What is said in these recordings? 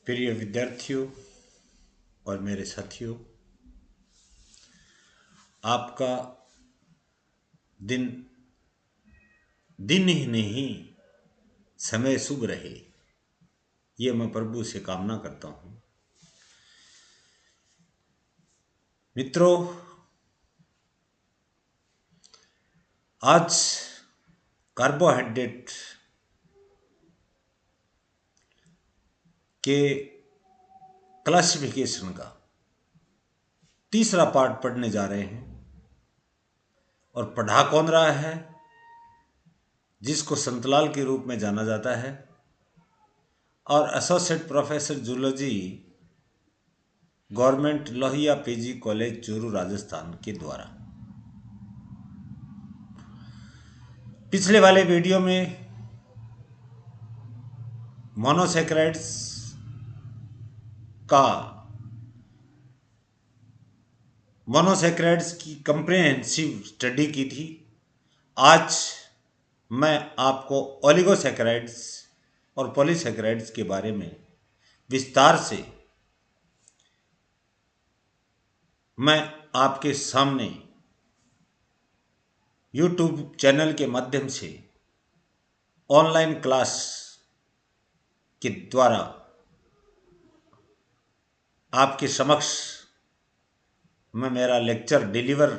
प्रिय विद्यार्थियों और मेरे साथियों, आपका दिन दिन ही नहीं समय शुभ रहे, ये मैं प्रभु से कामना करता हूँ। मित्रों, आज कार्बोहाइड्रेट के क्लासिफिकेशन का तीसरा पार्ट पढ़ने जा रहे हैं। और पढ़ा कौन रहा है? जिसको संतलाल के रूप में जाना जाता है और associate professor zoology, government Lohia PG college Churu Rajasthan के द्वारा। पिछले वाले वीडियो में मोनोसैकेराइड्स की कंप्रिहेंसिव स्टडी की थी। आज मैं आपको ओलिगोसैकेराइड्स और पॉलीसैकेराइड्स के बारे में विस्तार से मैं आपके सामने YouTube चैनल के माध्यम से ऑनलाइन क्लास के द्वारा आपके समक्ष मैं मेरा लेक्चर डिलीवर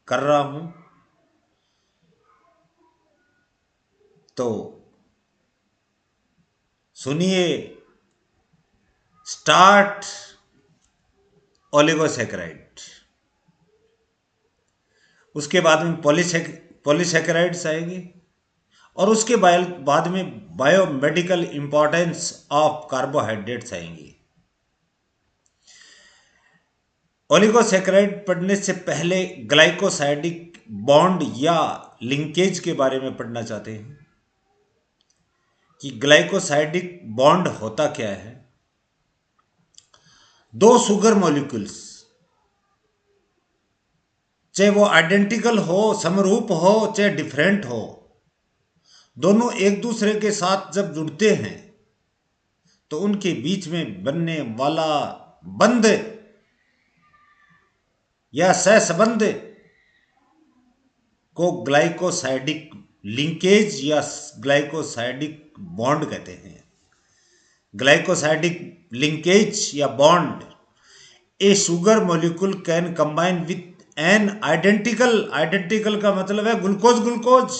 कर रहा हूं। तो सुनिए, स्टार्ट ओलिगोसैकेराइड, उसके बाद में पॉलीसैकेराइड्स आएंगे और उसके बाद में बायोमेडिकल इंपॉर्टेंस ऑफ कार्बोहाइड्रेट्स आएंगे। ओलिगोसैकेराइड पढ़ने से पहले ग्लाइकोसाइडिक बॉन्ड या लिंकेज के बारे में पढ़ना चाहते हैं कि ग्लाइकोसाइडिक बॉन्ड होता क्या है। दो शुगर मॉलिक्यूल्स, चाहे वो आइडेंटिकल हो, समरूप हो, चाहे डिफरेंट हो, दोनों एक दूसरे के साथ जब जुड़ते हैं तो उनके बीच में बनने वाला बंध या सहसंबंध को ग्लाइकोसाइडिक लिंकेज या ग्लाइकोसाइडिक बॉन्ड कहते हैं। ग्लाइकोसाइडिक लिंकेज या bond, A sugar molecule can combine with an identical का मतलब है ग्लूकोज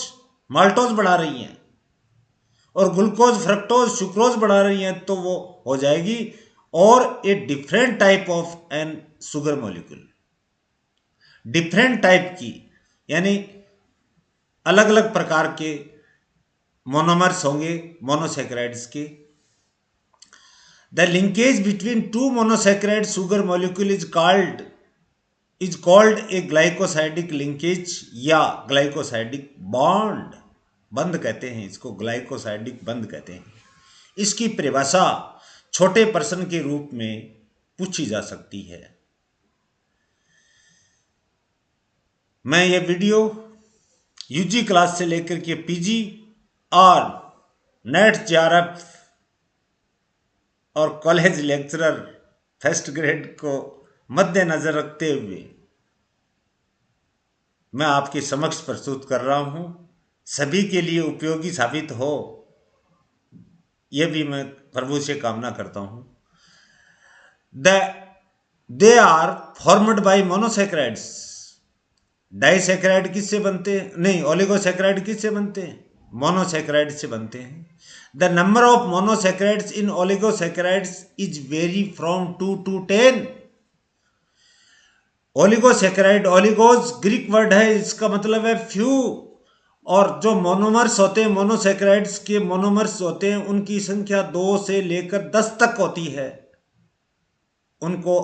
माल्टोज बढ़ा रही हैं और ग्लूकोज फ्रक्टोज सुक्रोज बढ़ा रही हैं, तो वो हो जाएगी और a different type of an sugar molecule. Different type की यानी अलग अलग प्रकार के मोनोमर्स होंगे मोनोसैकेराइड्स के। The linkage between two monosaccharide sugar molecule is called a glycosidic linkage या ग्लाइकोसाइडिक बॉन्ड। बंध कहते हैं इसको, ग्लाइकोसाइडिक बंध कहते हैं। इसकी परिभाषा छोटे प्रश्न के रूप में पूछी जा सकती है। मैं ये वीडियो यूजी क्लास से लेकर के पीजी और नेट जेआरएफ और कॉलेज लेक्चरर फर्स्ट ग्रेड को मद्देनजर रखते हुए मैं आपके समक्ष प्रस्तुत कर रहा हूं। सभी के लिए उपयोगी साबित हो, यह भी मैं प्रभु से कामना करता हूं। They are formed by monosaccharides. Disaccharide किससे बनते हैं? नहीं, ओलिगोसैकेराइड किससे बनते हैं? मोनोसैकेराइड से बनते हैं। The number of monosaccharides in oligosaccharides is very from 2 to 10। Oligosaccharide, oligos Greek word है, इसका मतलब है फ्यू, और जो मोनोमर्स होते हैं, मोनोसैकेराइड्स के मोनोमर्स होते हैं, उनकी संख्या 2 से लेकर 10 तक होती है। उनको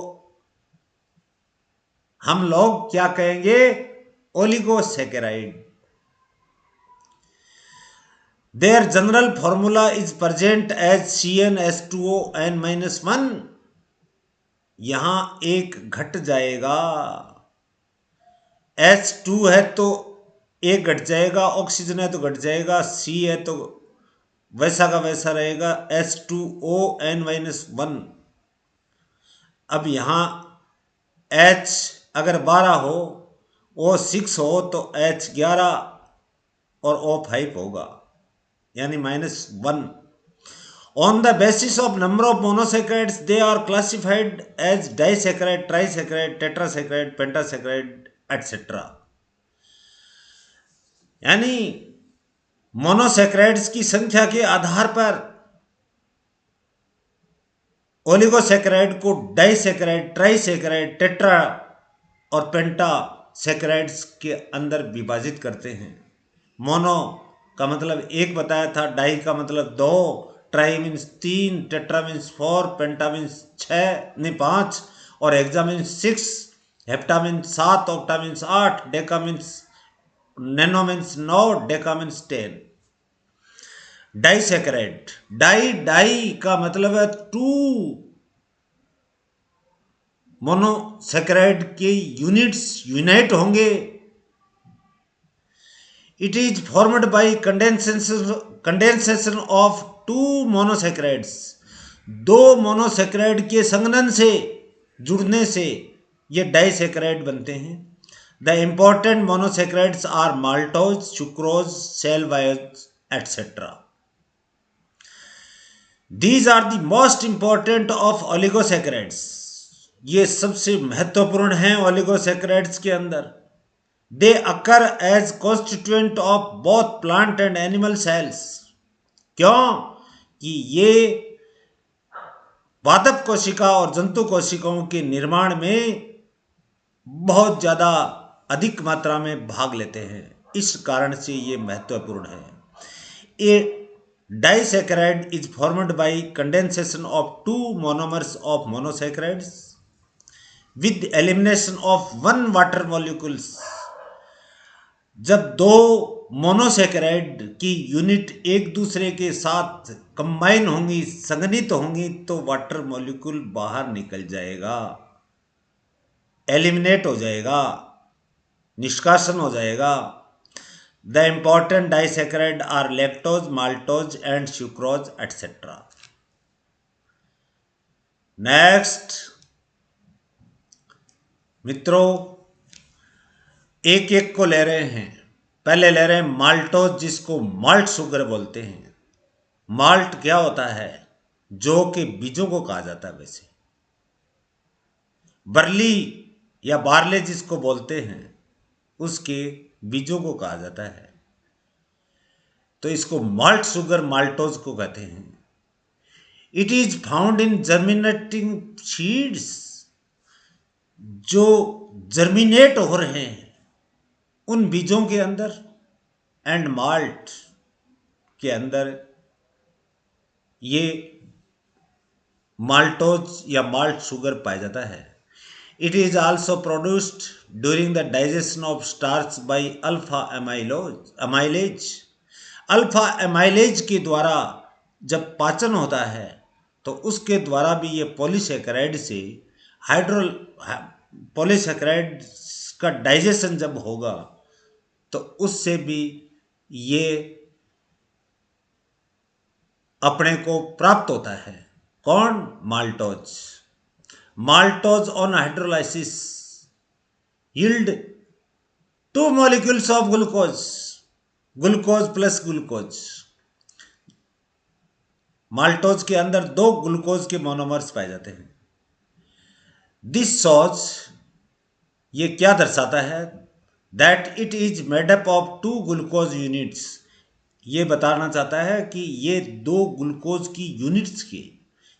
हम लोग क्या कहेंगे? Oligosaccharide. Their general formula is present as CnH2ON-1। यहां एक घट जाएगा, H2 है तो एक घट जाएगा, ऑक्सीजन है तो घट जाएगा, C है तो वैसा का वैसा रहेगा H2ON-1। अब यहाँ H अगर 12 हो, O6 हो तो H11 और O5 होगा, यानी -1। On the basis of number of monosaccharides, they are classified as disaccharide, trisaccharide, tetrasaccharide, pentasaccharide, etc. यानी मोनोसैकेराइड्स की संख्या के आधार पर ओलिगोसैकेराइड को डाइसैकेराइड, ट्राइसैकेराइड, टेट्रा और पेंटासैकेराइड्स के अंदर विभाजित करते हैं। मोनो का मतलब एक बताया था, डाई का मतलब 2, tri means 3, tetra means 4, penta means 5 और hexa means 6, hepta means 7, octa means 8, deca means nano means 9, deca means 10। Disaccharide, di का मतलब है 2 मोनोसैकेराइड के यूनिट्स यूनाइट होंगे। It is formed by condensation of 2 monosaccharides. 2 monosaccharide के संघनन से, जुड़ने से ये डाइसैकेराइड बनते हैं। The important monosaccharides are maltose, sucrose, cellobiose etcetera. These are the most important of oligosaccharides। ये सबसे महत्वपूर्ण हैं ओलिगोसैकेराइड्स के अंदर। They occur as constituent of both plant and animal cells। क्यों कि ये पादप कोशिका और जंतु कोशिकाओं के निर्माण में बहुत ज़्यादा अधिक मात्रा में भाग लेते हैं, इस कारण से ये महत्वपूर्ण है। ये disaccharide is formed by condensation of 2 monomers of monosaccharides with elimination of 1 water molecules। जब 2 मोनोसैकेराइड की यूनिट एक दूसरे के साथ कंबाइन होंगी, संघनित होंगी, तो वाटर मॉलिक्यूल बाहर निकल जाएगा, एलिमिनेट हो जाएगा, निष्कासन हो जाएगा। The important disaccharide are lactose, maltose and sucrose etc. Next मित्रों, एक एक को ले रहे हैं। पहले ले रहे हैं माल्टोज, जिसको माल्ट शुगर बोलते हैं। माल्ट क्या होता है? जौ के बीजों को कहा जाता है। वैसे बरली या बार्ले जिसको बोलते हैं, उसके बीजों को कहा जाता है, तो इसको माल्ट शुगर, माल्टोज को कहते हैं। It is found in germinating seeds, जो जर्मिनेट हो रहे हैं उन बीजों के अंदर, एंड माल्ट के अंदर ये माल्टोज या माल्ट शुगर पाया जाता है। It is also produced during the digestion of starch by alpha amylase. Alpha amylase के द्वारा जब पाचन होता है, तो उसके द्वारा भी ये पॉलीसैकेराइड से पॉलीसैकेराइड का डाइजेशन जब होगा, तो उससे भी ये अपने को प्राप्त होता है। कौन? Maltose. Maltose on hydrolysis yield 2 molecules of glucose, glucose plus glucose. Maltose के अंदर 2 ग्लूकोज के मोनोमर्स पाए जाते हैं। दिस शोज, ये क्या दर्शाता है? That it is made up of 2 glucose units. ये बताना चाहता है कि ये 2 ग्लूकोज की यूनिट्स के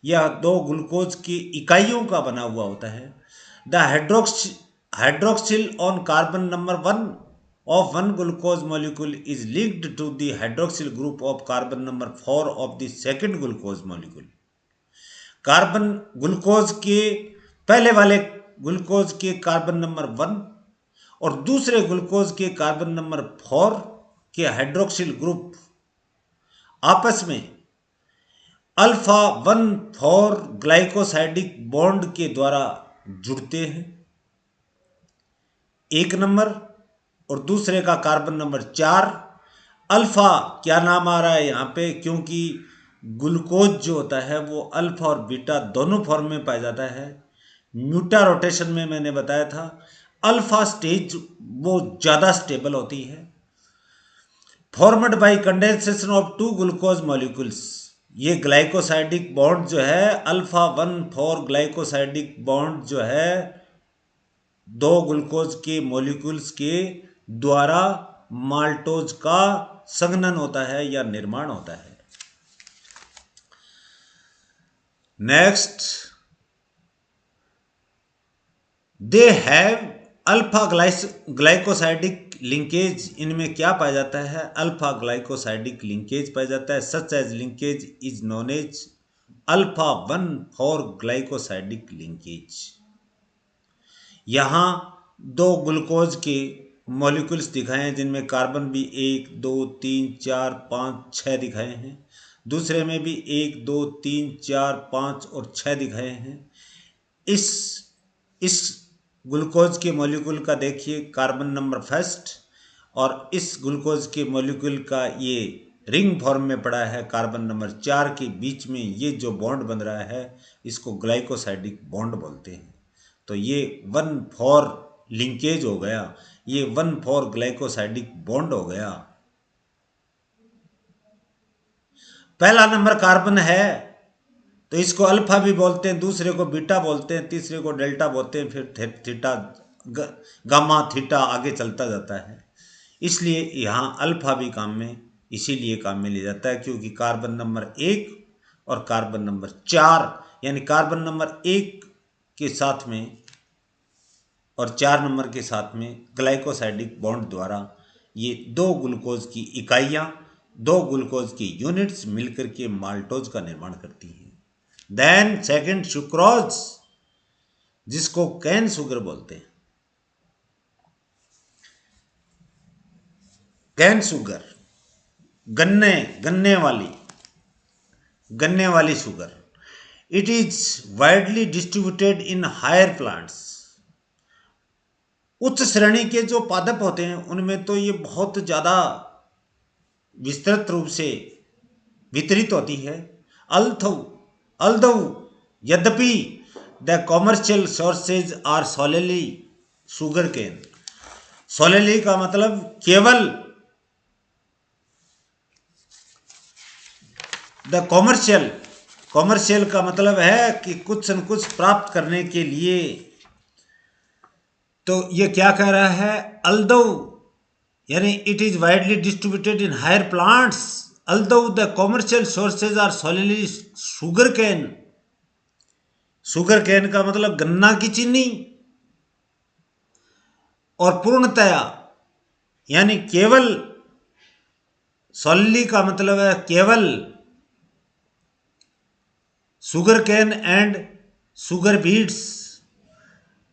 या 2 ग्लूकोज की इकाइयों का बना हुआ होता है। The hydroxyl on carbon number 1 of 1 glucose molecule is linked to the hydroxyl group of carbon number 4 of the second glucose molecule। Carbon glucose के पहले वाले ग्लूकोज के कार्बन नंबर 1 और दूसरे ग्लूकोज के कार्बन नंबर 4 के हाइड्रोक्सिल ग्रुप आपस में अल्फा 1,4 ग्लाइकोसाइडिक बॉन्ड के द्वारा जुड़ते हैं। एक नंबर और दूसरे का कार्बन नंबर 4 अल्फा क्या नाम आ रहा है यहाँ पे, क्योंकि ग्लूकोज जो होता है वो अल्फा और बीटा दोनों फॉर्म में पाया जाता है। म्यूटा रोटेशन में मैंने बताया था अल्फा स्टेज वो ज़्यादा स्टेबल होती है। Formed by condensation of two glucose molecules, ये ग्लाइकोसाइडिक बॉन्ड जो है अल्फा 1,4 ग्लाइकोसाइडिक बॉन्ड जो है दो ग्लूकोज के मॉलिक्यूल्स के द्वारा माल्टोज का संघनन होता है या निर्माण होता है। Next, they have alpha glycosidic linkage, इनमें क्या पाया जाता है, अल्फा ग्लाइकोसाइडिक लिंकेज पाया जाता है। Such as linkage is known as alpha 1,4 glycosidic linkage. यहाँ दो ग्लूकोज के मॉलिक्यूल्स दिखाए हैं जिनमें कार्बन भी 1 2 3 4 5 6 दिखाए हैं, दूसरे में भी 1 2 3 4 5 और 6 दिखाए हैं। इस ग्लूकोज के मॉलिक्यूल का देखिए कार्बन नंबर फर्स्ट, और इस ग्लूकोज के मॉलिक्यूल का ये रिंग फॉर्म में पड़ा है कार्बन नंबर 4 के बीच में ये जो बॉन्ड बन रहा है इसको ग्लाइकोसाइडिक बॉन्ड बोलते हैं। तो ये 1,4 लिंकेज हो गया, ये 1,4 ग्लाइकोसाइडिक बॉन्ड हो गया। पहला नंबर कार्बन है तो इसको अल्फा भी बोलते हैं, दूसरे को बीटा बोलते हैं, तीसरे को डेल्टा बोलते हैं, फिर थीटा गामा थीटा आगे चलता जाता है। इसलिए यहाँ अल्फा भी काम में इसीलिए काम में लिया जाता है क्योंकि कार्बन नंबर 1 और कार्बन नंबर 4 यानी कार्बन नंबर 1 के साथ में और 4 नंबर के साथ में ग्लाइकोसाइडिक बॉन्ड द्वारा ये दो ग्लूकोज की इकाइयाँ, दो ग्लूकोज की यूनिट्स मिलकर के माल्टोज का निर्माण करती हैं। देन सेकंड सुक्रोज, जिसको कैन शुगर बोलते हैं। कैन शुगर गन्ने वाली sugar, it is widely distributed in higher plants. उच्च श्रेणी के जो पादप होते हैं उनमें तो ये बहुत ज़्यादा विस्तृत रूप से वितरित होती है। अल्दो यद्यपि the commercial sources are solely sugar cane, solely का मतलब केवल, द कॉमर्शियल का मतलब है कि कुछ न कुछ प्राप्त करने के लिए। तो ये क्या कह रहा है, अल्दो यानी it is widely distributed in higher plants although the commercial sources are solely sugar cane. Sugar cane का मतलब गन्ना की चीनी, और पूर्णतया यानी केवल, सोलिली का मतलब है केवल, sugar cane and sugar beets.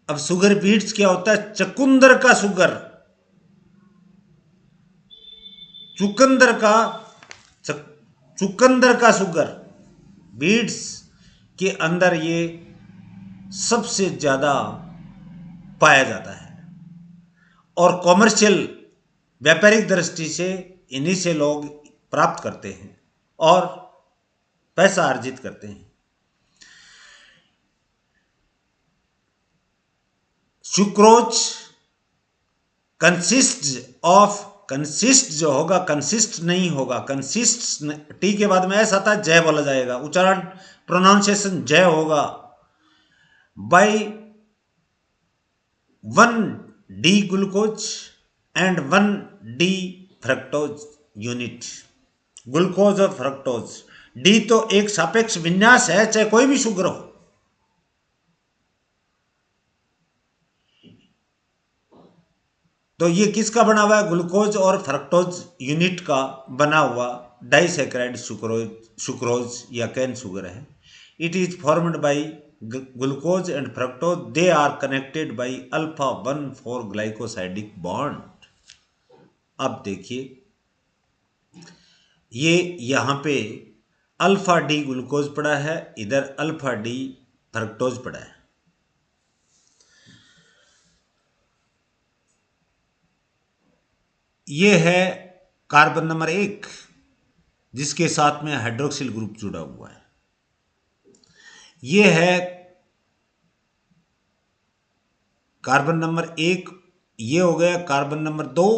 अब शुगर बीट्स क्या होता है, चुकंदर का शुगर, चुकंदर का शुगर बीट्स के अंदर ये सबसे ज़्यादा पाया जाता है, और कॉमर्शियल व्यापारिक दृष्टि से इन्हीं से लोग प्राप्त करते हैं और पैसा अर्जित करते हैं। सुक्रोज कंसिस्ट जो होगा, कंसिस्ट नहीं होगा, कंसिस्ट टी के बाद में ऐसा आता है जय बोला जाएगा, उच्चारण प्रोनाउंसिएशन जय होगा। By 1D glucose and 1D fructose unit. Glucose और फ्रक्टोज, डी तो एक सापेक्ष विन्यास है चाहे कोई भी शुगर हो। तो ये किसका बना हुआ है, ग्लूकोज और फ्रक्टोज यूनिट का बना हुआ डाइसैकेराइड सुक्रोज या कैन शुगर है। It is formed by glucose and fructose, they are connected by alpha 1,4 glycosidic bond. अब देखिए ये यहाँ पे अल्फा डी ग्लूकोज पड़ा है, इधर अल्फा डी फ्रक्टोज पड़ा है। ये है कार्बन नंबर 1 जिसके साथ में हाइड्रोक्सिल ग्रुप जुड़ा हुआ है। यह है कार्बन नंबर 1, ये हो गया कार्बन नंबर 2।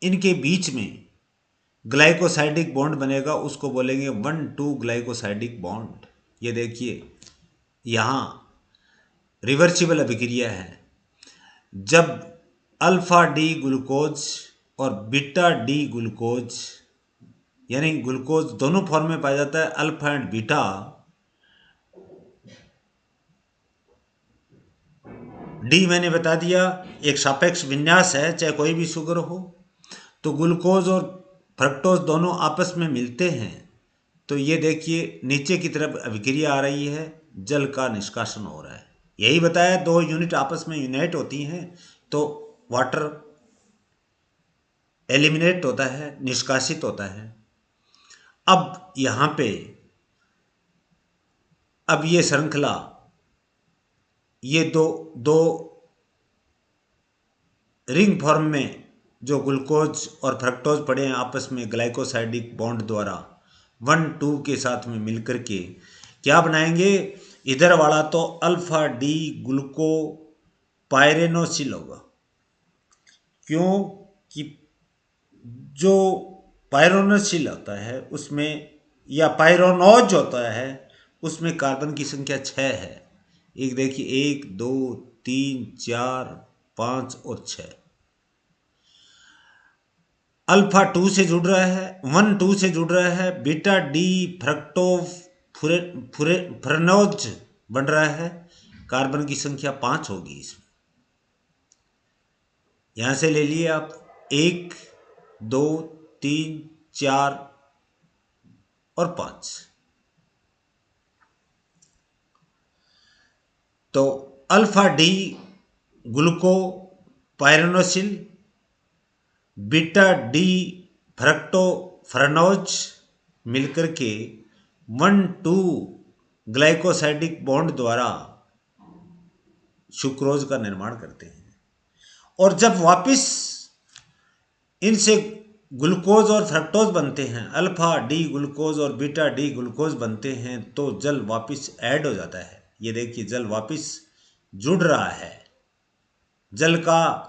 इनके बीच में ग्लाइकोसाइडिक बॉन्ड बनेगा, उसको बोलेंगे 1,2 ग्लाइकोसाइडिक बॉन्ड। ये देखिए यहां रिवर्सिबल अभिक्रिया है। जब अल्फा डी ग्लूकोज और बीटा डी ग्लूकोज यानी ग्लूकोज दोनों फॉर्म में पाया जाता है, अल्फा एंड बीटा, डी मैंने बता दिया एक सापेक्ष विन्यास है, चाहे कोई भी शुगर हो। तो ग्लूकोज और फ्रक्टोज दोनों आपस में मिलते हैं, तो ये देखिए नीचे की तरफ अभिक्रिया आ रही है, जल का निष्कासन हो रहा है। यही बताया, दो यूनिट आपस में यूनाइट होती हैं तो वाटर एलिमिनेट होता है, निष्कासित होता है। अब यहां पे अब ये श्रृंखला, ये दो रिंग फॉर्म में जो ग्लूकोज और फ्रक्टोज पड़े हैं आपस में ग्लाइकोसाइडिक बॉन्ड द्वारा 1,2 के साथ में मिलकर के क्या बनाएंगे, इधर वाला तो अल्फा डी ग्लूको पायरेनोसिल होगा। क्यों कि जो पायरोनोसिल होता है उसमें, या पायरोनोज होता है उसमें कार्बन की संख्या 6 है। एक देखिए 1 2 3 4 5 और 6। अल्फा 2 से जुड़ रहा है, 1,2 से जुड़ रहा है, बीटा डी फ्रक्टो फ्रेनोज बन रहा है, कार्बन की संख्या 5 होगी इसमें। यहां से ले लिए आप 1 2 3 4 और 5। तो alpha D ग्लूको पायरोनोसिल, beta D fructo फ्रेनोज मिलकर के 1,2 ग्लाइकोसाइडिक बॉन्ड द्वारा सुक्रोज का निर्माण करते हैं। और जब वापिस इनसे ग्लूकोज और फ्रक्टोज बनते हैं, अल्फा डी ग्लूकोज और बीटा डी ग्लूकोज बनते हैं, तो जल वापिस ऐड हो जाता है। ये देखिए जल वापिस जुड़ रहा है, जल का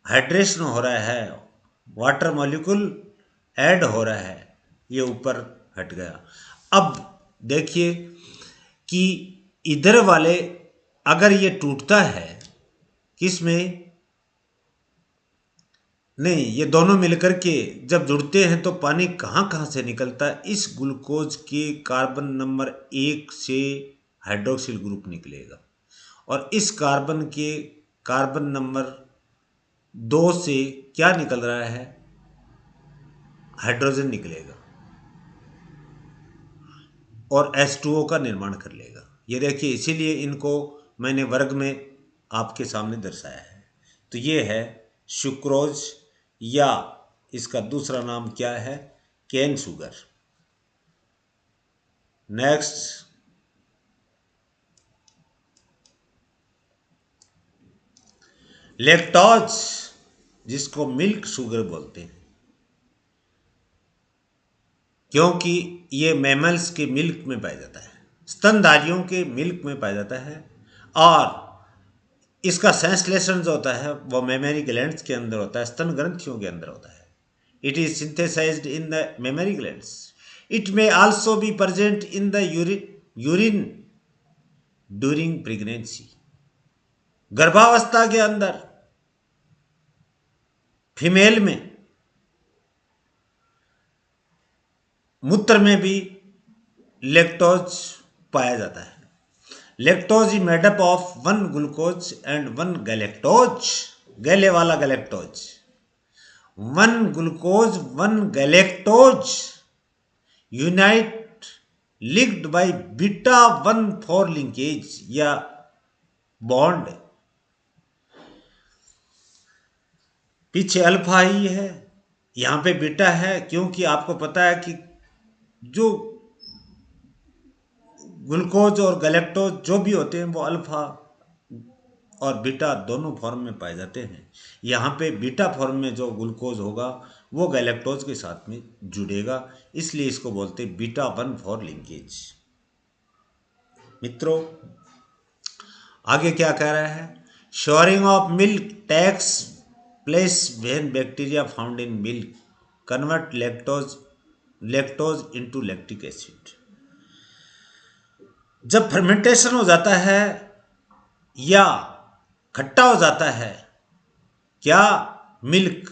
हाइड्रेशन हो रहा है, वाटर मॉलिक्यूल ऐड हो रहा है, ये ऊपर हट गया। अब देखिए कि इधर वाले अगर ये टूटता है किस में, नहीं, ये दोनों मिलकर के जब जुड़ते हैं तो पानी कहाँ कहाँ से निकलता है, इस ग्लूकोज के कार्बन नंबर 1 से हाइड्रोक्सिल ग्रुप निकलेगा और इस कार्बन के कार्बन नंबर 2 से क्या निकल रहा है, हाइड्रोजन निकलेगा और H2O का निर्माण कर लेगा। ये देखिए इसीलिए इनको मैंने वर्ग में आपके सामने दर्शाया है। तो ये है सुक्रोज, या इसका दूसरा नाम क्या है, केन शुगर। नेक्स्ट, लैक्टोज जिसको मिल्क शुगर बोलते हैं, क्योंकि ये मैमल्स के मिल्क में पाया जाता है, स्तनधारियों के मिल्क में पाया जाता है, और इसका संश्लेषण जो होता है वो मेमरी ग्लैंड्स के अंदर होता है, स्तन ग्रंथियों के अंदर होता है। It is synthesised in the mammary glands. It may also be present in the urine during pregnancy. गर्भावस्था के अंदर फीमेल में मूत्र में भी लैक्टोज पाया जाता है। Lactose is made up of 1 glucose and 1 galactose, गैले वाला galactose, 1 glucose 1 galactose unite linked by beta 1,4 linkage या बॉन्ड। पीछे अल्फा ही है, यहां पे बीटा है, क्योंकि आपको पता है कि जो ग्लूकोज और गैलेक्टोज जो भी होते हैं वो अल्फा और बीटा दोनों फॉर्म में पाए जाते हैं। यहाँ पे बीटा फॉर्म में जो ग्लूकोज होगा वो गैलेक्टोज के साथ में जुड़ेगा, इसलिए इसको बोलते हैं बीटा 1,4 लिंकेज। मित्रों, आगे क्या कह रहा है? Souring of milk takes place when bacteria found in milk convert lactose into lactic acid. जब फर्मेंटेशन हो जाता है या खट्टा हो जाता है क्या मिल्क,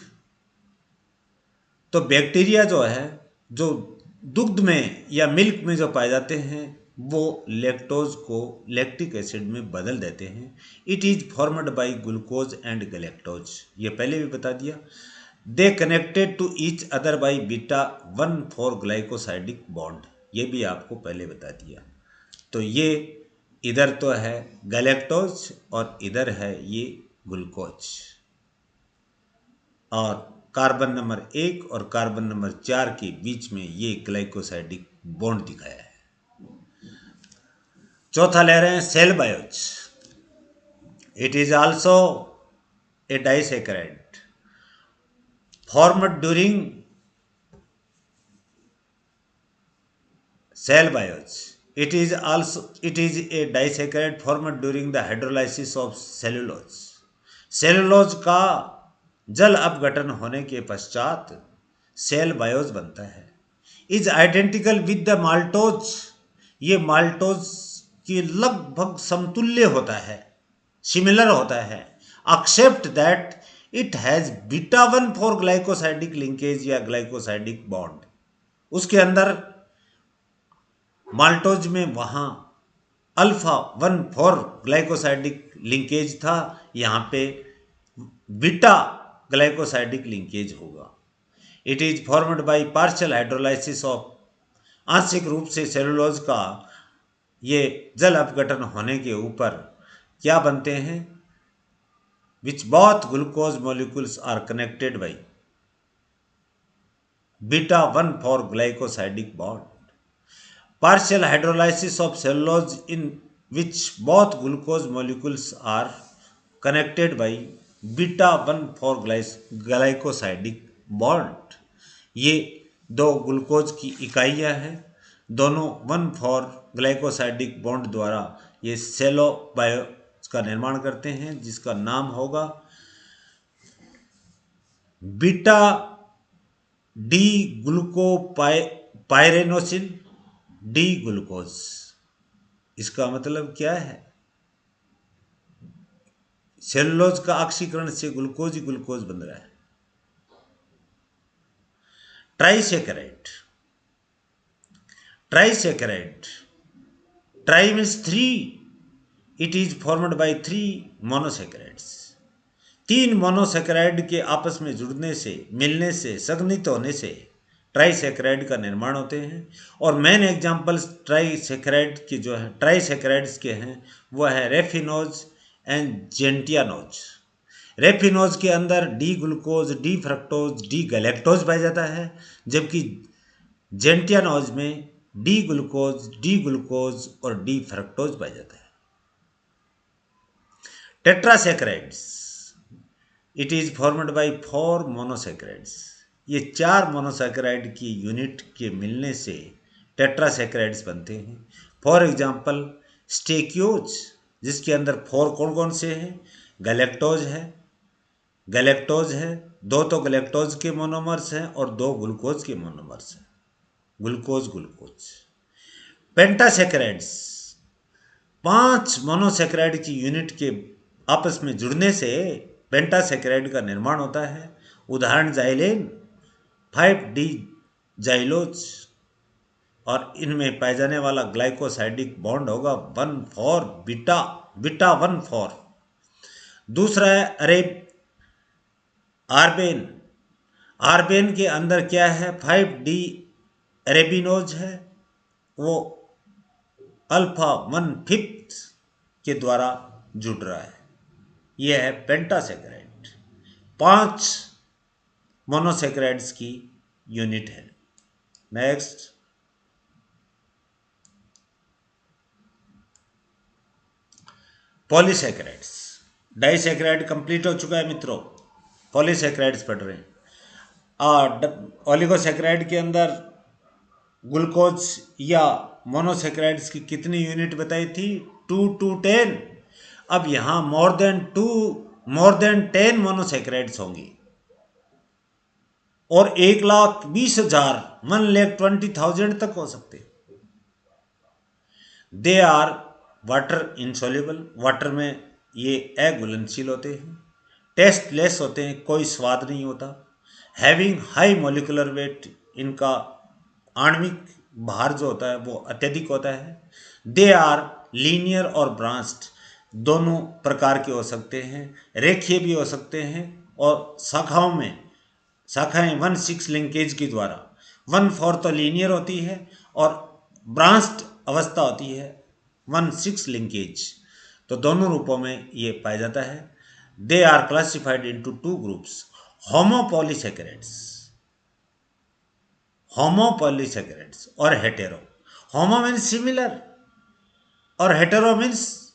तो बैक्टीरिया जो है जो दुग्ध में या मिल्क में जो पाए जाते हैं वो लैक्टोज को लैक्टिक एसिड में बदल देते हैं। It is formed by glucose and galactose, ये पहले भी बता दिया। They connected to each other by beta 1,4 glycosidic bond, ये भी आपको पहले बता दिया। तो ये इधर तो है गैलेक्टोज और इधर है ये ग्लूकोज, और कार्बन नंबर 1 और कार्बन नंबर 4 के बीच में ये ग्लाइकोसाइडिक बॉन्ड दिखाया है। चौथा ले रहे हैं cellobiose. It is also a disaccharide formed during cell bios. It is a disaccharide formed during the hydrolysis of cellulose. Cellulose का जल अपघटन होने के पश्चात सेल बायोज बनता है। Is identical with the maltose, ये माल्टोज के लगभग समतुल्य होता है, सिमिलर होता है, except that it has beta 1,4 glycosidic linkage या ग्लाइकोसाइडिक बॉन्ड। उसके अंदर माल्टोज में वहाँ अल्फा 1,4 ग्लाइकोसाइडिक लिंकेज था, यहाँ पे बीटा ग्लाइकोसाइडिक लिंकेज होगा। It is formed by partial hydrolysis of, आंशिक रूप से सेलुलोज का ये जल अपघटन होने के ऊपर क्या बनते हैं? Which both glucose molecules are connected by beta 1,4 glycosidic bond. Partial hydrolysis of cellulose in which both glucose molecules are connected by beta 1,4 glycosidic bond। ये दो ग्लूकोज की इकाइयाँ हैं, दोनों 1,4 ग्लाइकोसाइडिक बॉन्ड द्वारा ये सेलो बायो का निर्माण करते हैं, जिसका नाम होगा बीटा डी ग्लूकोपाइरेनोसिन डी ग्लूकोज। इसका मतलब क्या है? सेलुलोज का ऑक्सीकरण से ग्लूकोज ही ग्लूकोज बन रहा है। Trisaccharide, trisaccharide, tri means 3, it is formed by 3 monosaccharides. 3 monosaccharide के आपस में जुड़ने से, मिलने से, संघनित होने से ट्राइसेकेराइड का निर्माण होते हैं। और मेन एग्जाम्पल्स ट्राइसेकेराइड के जो है, ट्राइसेकेराइड्स के हैं, वह है रेफिनोज एंड जेंटियानोज। रेफिनोज के अंदर D glucose, D fructose, D galactose पाया जाता है, जबकि जेंटियानोज में डी ग्लूकोज और डी फ्रक्टोज पाया जाता है। Tetrasaccharides, it is formed by 4 monosaccharides. ये 4 मोनोसेकेराइड की यूनिट के मिलने से टेट्रासेकेराइड्स बनते हैं। फॉर एग्जांपल स्टेक्योज, जिसके अंदर 4 कौन कौन से हैं? गैलेक्टोज है, 2 तो गैलेक्टोज के मोनोमर्स हैं और 2 ग्लूकोज के मोनोमर्स हैं, ग्लूकोज। पेंटासेकेराइड्स, 5 मोनोसेकेराइड की यूनिट के आपस में जुड़ने से पेंटासेकेराइड का निर्माण होता है। उदाहरण जाइलेन, 5D जाइलोज, और इनमें पाए जाने वाला ग्लाइकोसाइडिक बॉन्ड होगा 1,4 बीटा 1,4। दूसरा है आर्बेन के अंदर क्या है? 5D अरेबिनोज है, वो अल्फा 1/5 के द्वारा जुड़ रहा है। यह है पेंटासेकेराइड, 5 मोनोसेकेराइड्स की यूनिट है। Next, polysaccharides. डाइसैकेराइड कंप्लीट हो चुका है मित्रों, पॉलीसैकेराइड्स पढ़ रहे हैं। ओलिगोसैकेराइड के अंदर ग्लूकोज या मोनोसैकेराइड्स की कितनी यूनिट बताई थी? 2 to 10। अब यहाँ मोर देन 10 मोनोसैकेराइड्स होंगी और 1,20,000 1,20,000 तक हो सकते। They are water insoluble, water में ये अघुलनशील होते हैं। टेस्टलेस होते हैं, कोई स्वाद नहीं होता। हैविंग हाई मोलिकुलर वेट, इनका आणविक भार जो होता है वो अत्यधिक होता है। दे आर लीनियर और ब्रांच्ड, दोनों प्रकार के हो सकते हैं, रेखीय भी हो सकते हैं और शाखाएं 1,6 लिंकेज के द्वारा 1/4 तो लीनियर होती है और ब्रांच्ड अवस्था होती है 1/6 लिंकेज, तो दोनों रूपों में ये पाया जाता है। They are classified into 2 groups, homopolysaccharides और हेटेरो। होमो मीन्स सिमिलर और हेटेरो मीन्स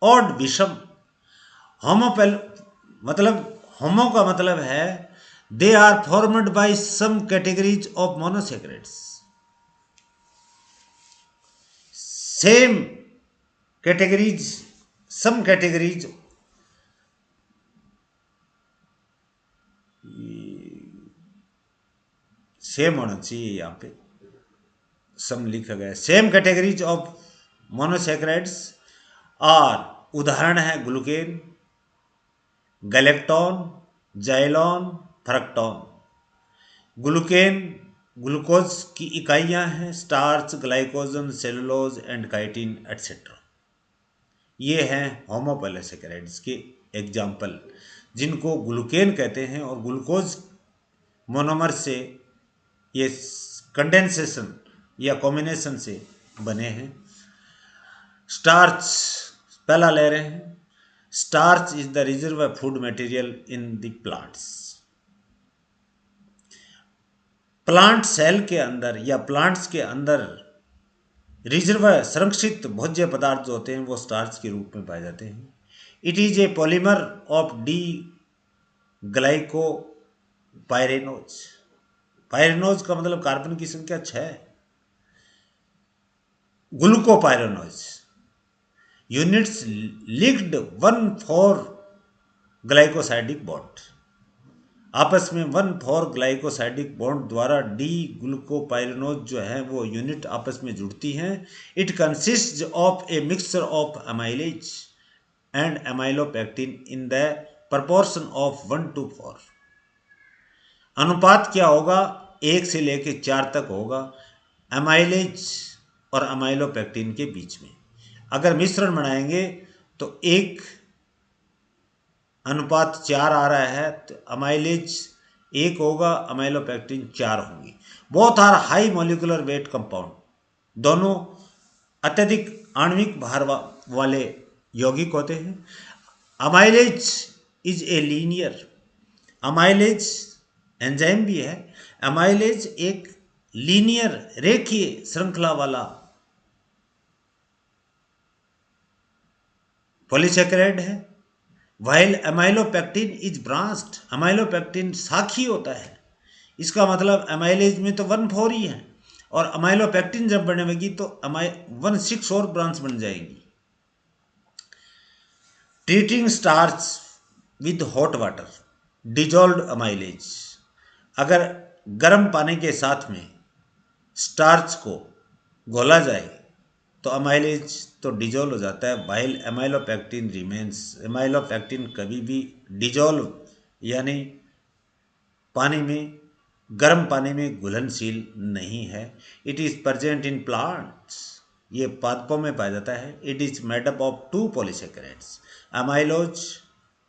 ऑड, विषम। होमोपेल मतलब होमो का मतलब है they are formed by some categories of monosaccharides, same categories, some categories, same होना चाहिए, यहाँ पे सम लिखा गया। Same categories of monosaccharides are, उदाहरण है glucan, galactan, xylan, fructan. Glucan glucose की इकाइयां हैं, starch, glycogen, cellulose and chitin etcetera. ये हैं होमोपॉलीसैकेराइड्स के एग्जाम्पल, जिनको ग्लूकेन कहते हैं और ग्लूकोज मोनोमर से ये कंडेंसेशन या कॉम्बिनेशन से बने हैं। स्टार्च पहला ले रहे हैं। Starch is the reserve food material in the plants. Plant cell के अंदर या प्लांट्स के अंदर रिजर्व संरक्षित भोज्य पदार्थ जो होते हैं वो स्टार्च के रूप में पाए जाते हैं। It is a polymer of D glucopyranose. Pyranose का मतलब कार्बन की संख्या 6। Glucopyranose units linked 1/4 glycosidic bond, आपस में 1/4 ग्लाइकोसाइडिक बॉन्ड द्वारा डी ग्लूकोपाइरेनोज जो है वो यूनिट आपस में जुड़ती हैं। It consist of a mixture of amylase and amylopectin in the proportion of 1:4। अनुपात क्या होगा? 1 से लेकर 4 तक होगा अमाइलेज और अमाइलोपेक्टिन के बीच में। अगर मिश्रण बनाएंगे तो 1:4 आ रहा है तो अमाइलेज 1 होगा, अमाइलोपेक्टिन 4 होंगी। Both are high molecular weight compound, दोनों अत्यधिक आणविक भार वाले यौगिक होते हैं। Amylase is a linear, amylase enzyme भी है। अमाइलेज एक लीनियर रेखीय श्रृंखला वाला पॉलीसैकेराइड है। While amylopectin is branched, amylopectin शाखी होता है। इसका मतलब अमाइलेज में तो 1/4 ही है और अमाइलोपेक्टिन जब बनेगी तो 1/6 और ब्रांच बन जाएगी। Treating starch with hot water dissolve amylase, अगर गर्म पानी के साथ में स्टार्च को घोला जाए तो अमाइलेज तो डिजोल्व हो जाता है। वाइल अमाइलोपेक्टिन रिमेन्स, अमाइलोपेक्टिन कभी भी डिजोल्व यानी पानी में, गर्म पानी में घुलनशील नहीं है। It is present in plants, ये पादपों में पाया जाता है। It is made up of 2 polysaccharides, amylose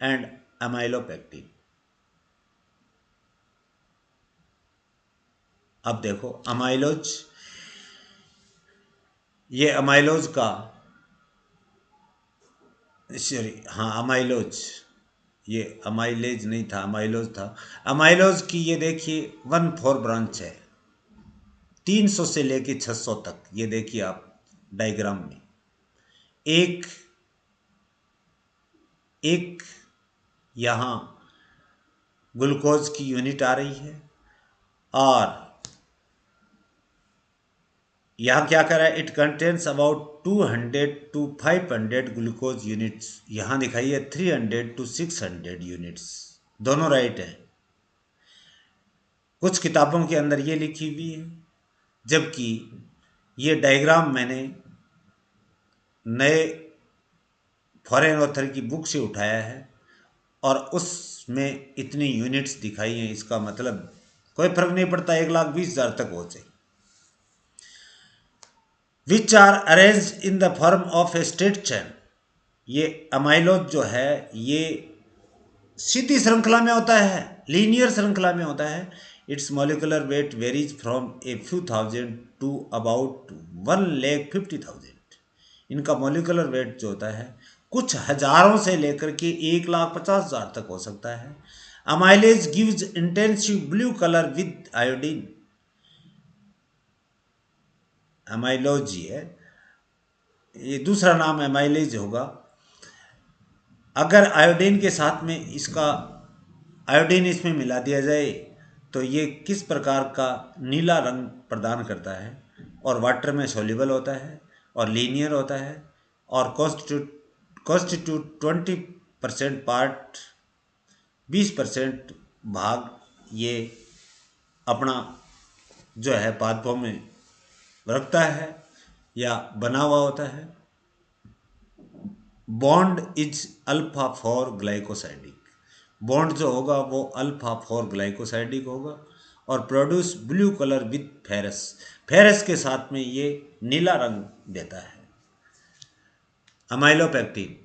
and amylopectin. अब देखो अमाइलोज, ये अमाइलोज का, सॉरी हाँ अमाइलोज, ये अमाइलेज नहीं था, अमाइलोज था। अमाइलोज की ये देखिए 1/4 ब्रांच है, 300 से लेके 600 तक। ये देखिए आप डायग्राम में, एक एक यहाँ ग्लूकोज की यूनिट आ रही है और यहाँ क्या कर रहा है, it contains about 200 to 500 glucose units. यहाँ दिखाई है 300 to 600 यूनिट्स, दोनों राइट है। कुछ किताबों के अंदर ये लिखी हुई है, जबकि ये डायग्राम मैंने नए फॉरेन ऑथर की बुक से उठाया है और उसमें इतनी यूनिट्स दिखाई हैं। इसका मतलब कोई फर्क नहीं पड़ता, 1,20,000 तक हो जाए। Which are arrange in the form of a straight chain. ये अमाइलोज जो है ये सीधी श्रृंखला में होता है, लीनियर श्रृंखला में होता है। Its molecular weight varies from a few thousand to about 1,50,000। इनका मॉलिकुलर वेट जो होता है कुछ हजारों से लेकर के 1,50,000 तक हो सकता है। Amylase gives intensive blue colour with iodine. Amylose है, ये दूसरा नाम अमाइलेज होगा। अगर आयोडीन के साथ में इसका आयोडीन इसमें मिला दिया जाए तो ये किस प्रकार का नीला रंग प्रदान करता है और वाटर में सोल्यूबल होता है और लीनियर होता है और कॉन्स्टिट्यूट 20% पार्ट, 20% भाग ये अपना जो है पादपों में रखता है या बना हुआ होता है। Bond is alpha for glycosidic. Bond जो होगा वो अल्फा फॉर ग्लाइकोसाइडिक होगा और produce blue colour with ferrous. Ferrous के साथ में ये नीला रंग देता है। अमाइलोपेक्टिन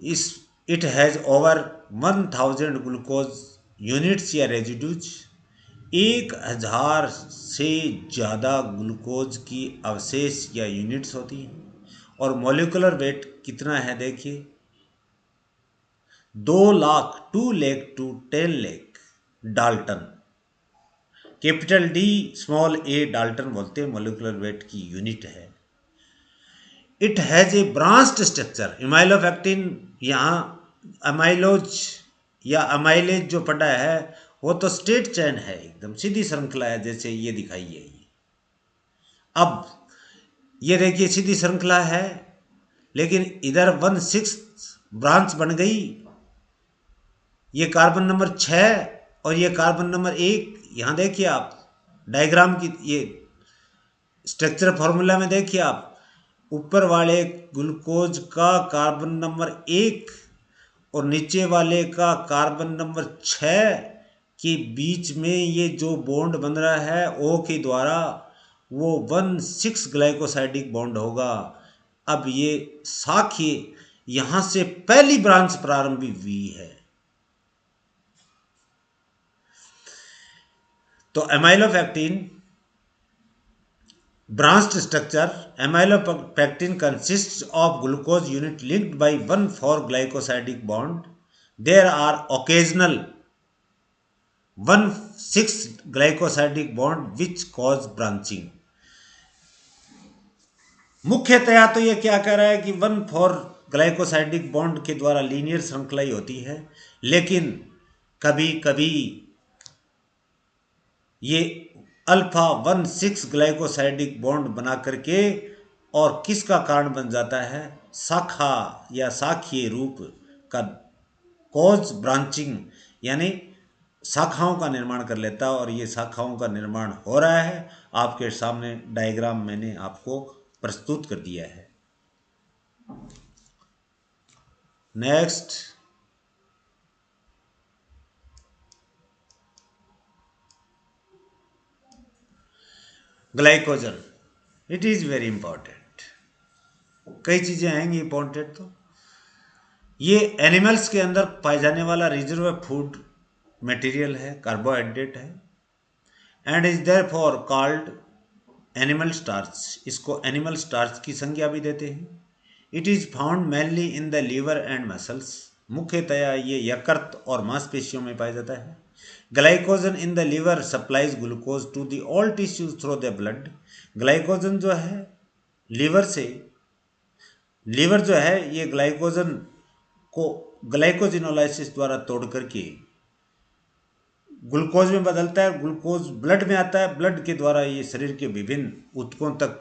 इस it has over 1,000 glucose units या रेजिड्यूज। 1,000 से ज़्यादा ग्लूकोज की अवशेष या यूनिट्स होती हैं और मॉलिकुलर वेट कितना है देखिए, 2 lakh 2 lakh to 10 lakh dalton. Capital D small a dalton बोलते हैं मॉलिकुलर वेट की यूनिट है। It has a branched structure. Amylopectin यहाँ अमाइलोज या अमाइलेज जो पढ़ा है वो तो स्ट्रेट चेन है, एकदम सीधी श्रृंखला है, जैसे ये दिखाई है। ये अब ये देखिए सीधी श्रृंखला है, लेकिन इधर 1/6 ब्रांच बन गई। ये कार्बन नंबर 6 और ये कार्बन नंबर 1। यहाँ देखिए आप डायग्राम की ये स्ट्रक्चर फॉर्मूला में देखिए आप, ऊपर वाले ग्लूकोज का कार्बन नंबर 1 और नीचे वाले का कार्बन नंबर 6 के बीच में ये जो बॉन्ड बन रहा है ओ के द्वारा, वो 1,6 ग्लाइकोसाइडिक बॉन्ड होगा। अब ये साखी यहां से पहली ब्रांच प्रारंभ हुई है। तो amylopectin branched structure, amylopectin consists of glucose unit linked by 1,4-glycosidic bond. There are occasional 1,6-glycosidic bond which cause branching. मुख्यतया तो ये क्या कह रहा है कि 1,4-ग्लाइकोसाइडिक बॉन्ड के द्वारा लीनियर श्रृंखला ही होती है, लेकिन कभी कभी ये अल्फा 1,6 ग्लाइकोसाइडिक बॉन्ड बना करके और किसका कारण बन जाता है, शाखा या शाखीय रूप का, कॉज ब्रांचिंग, यानी शाखाओं का निर्माण कर लेता है। और ये शाखाओं का निर्माण हो रहा है, आपके सामने डायग्राम मैंने आपको प्रस्तुत कर दिया है। Next, glycogen, it is very important. कई चीज़ें आएंगी इंपॉर्टेंट। तो ये एनिमल्स के अंदर पाए जाने वाला रिजर्व फूड मटेरियल है, कार्बोहाइड्रेट है, and is therefore called animal starch. इसको एनिमल स्टार्च की संज्ञा भी देते हैं। It is found mainly in the liver and muscles. मुख्यतया ये यकृत और मांसपेशियों में पाया जाता है। Glycogen in the liver supplies glucose to the all tissues through the blood. Glycogen जो है लीवर जो है ये ग्लाइकोजन को ग्लाइकोजिनोलाइसिस द्वारा तोड़ करके ग्लूकोज में बदलता है। ग्लूकोज ब्लड में आता है, ब्लड के द्वारा ये शरीर के विभिन्न ऊतकों तक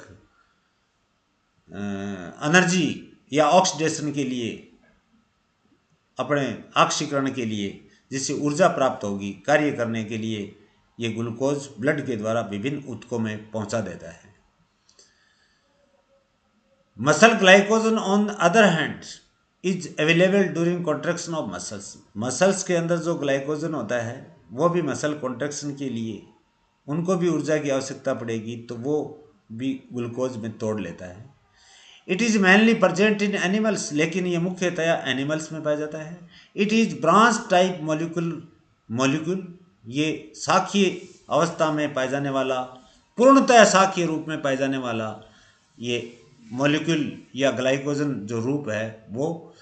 एनर्जी या ऑक्सीडेशन के लिए, अपने ऑक्सीकरण के लिए, जिससे ऊर्जा प्राप्त होगी कार्य करने के लिए, ये ग्लूकोज ब्लड के द्वारा विभिन्न ऊतकों में पहुंचा देता है। Muscle glycogen on the other hand is available during contraction of muscles. Muscles के अंदर जो ग्लाइकोजन होता है वो भी मसल कॉन्ट्रैक्शन के लिए उनको भी ऊर्जा की आवश्यकता पड़ेगी, तो वो भी ग्लूकोज में तोड़ लेता है। It is mainly present in animals, लेकिन ये मुख्यतया एनिमल्स में पाया जाता है। It is branch type molecule, ये शाखीय अवस्था में पाए जाने वाला, पूर्णतः शाखीय रूप में पाए जाने वाला ये मॉलिक्यूल या ग्लाइकोजन जो रूप है वो